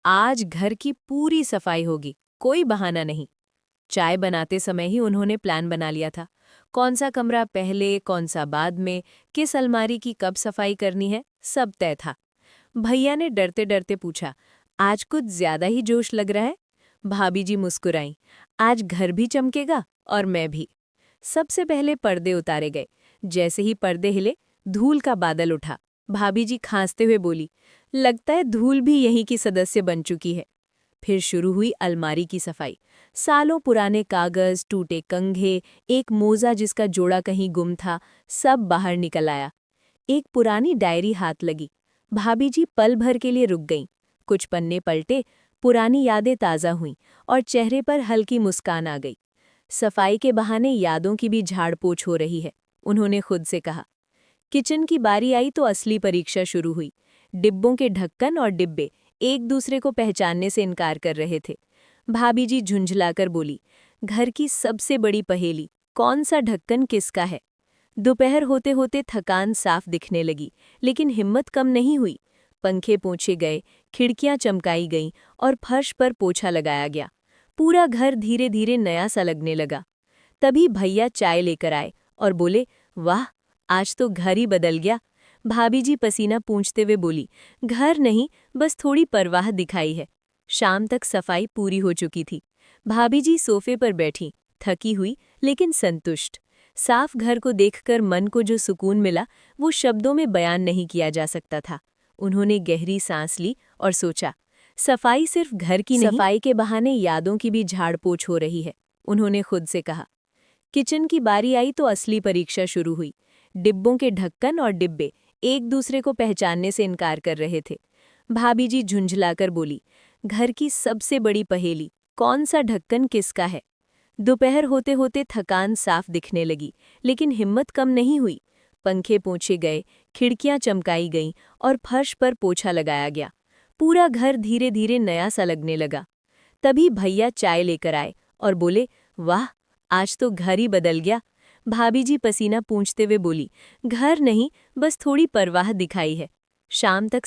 आज घर की पूरी सफाई होगी, कोई बहाना नहीं। चाय बनाते समय ही उन्होंने प्लान बना लिया था। कौन सा कमरा पहले, कौन सा बाद में, किस अलमारी की कब सफाई करनी है, सब तय था। भैया ने डरते डरते पूछा, आज कुछ ज्यादा ही जोश लग रहा है? भाभी जी मुस्कुराईं, आज घर भी चमकेगा और मैं भी। सबसे पहले पर्दे उतारे गए। जैसे ही पर्दे हिले, धूल का बादल उठा। भाभी जी खांसते हुए बोली, लगता है धूल भी यहीं की सदस्य बन चुकी है। फिर शुरू हुई अलमारी की सफाई। सालों पुराने कागज, टूटे कंघे, एक मोजा जिसका जोड़ा कहीं गुम था, सब बाहर निकल आया। एक पुरानी डायरी हाथ लगी। भाभी जी पल भर के लिए रुक गईं। कुछ पन्ने पलटे, पुरानी यादें ताज़ा हुईं और चेहरे पर हल्की मुस्कान आ गई। सफाई के बहाने यादों की भी झाड़ पोछ हो रही है, उन्होंने खुद से कहा। किचन की बारी आई तो असली परीक्षा शुरू हुई। डिब्बों के ढक्कन और डिब्बे एक दूसरे को पहचानने से इनकार कर रहे थे। भाभी जी झुंझलाकर बोली, घर की सबसे बड़ी पहेली, कौन सा ढक्कन किसका है? दोपहर होते होते थकान साफ दिखने लगी, लेकिन हिम्मत कम नहीं हुई। पंखे पोंछे गए, खिड़कियां चमकाई गईं और फर्श पर पोछा लगाया गया। पूरा घर धीरे धीरे नया सा लगने लगा। तभी भैया चाय लेकर आए और बोले, वाह, आज तो घर ही बदल गया। भाभी जी पसीना पूंछते हुए बोली, घर नहीं, बस थोड़ी परवाह दिखाई है। शाम तक सफाई पूरी हो चुकी थी। भाभी जी सोफे पर बैठी, थकी हुई लेकिन संतुष्ट। साफ घर को देखकर मन को जो सुकून मिला, वो शब्दों में बयान नहीं किया जा सकता था। उन्होंने गहरी सांस ली और सोचा, सफाई सिर्फ घर की नहीं, सफाई के बहाने यादों की भी झाड़ पोछ हो रही है। उन्होंने खुद से कहा। किचन की बारी आई तो असली परीक्षा शुरू हुई। डिब्बों के ढक्कन और डिब्बे एक दूसरे को पहचानने से इनकार कर रहे थे। भाभी जी झुंझलाकर बोली, घर की सबसे बड़ी पहेली, कौन सा ढक्कन किसका है? दोपहर होते होते थकान साफ दिखने लगी, लेकिन हिम्मत कम नहीं हुई। पंखे पोंछे गए, खिड़कियां चमकाई गईं और फर्श पर पोछा लगाया गया। पूरा घर धीरे धीरे नया सा लगने लगा। तभी भैया चाय लेकर आए और बोले, वाह, आज तो घर ही बदल गया। भाभी जी पसीना पूंछते हुए बोली, घर नहीं, बस थोड़ी परवाह दिखाई है। शाम तक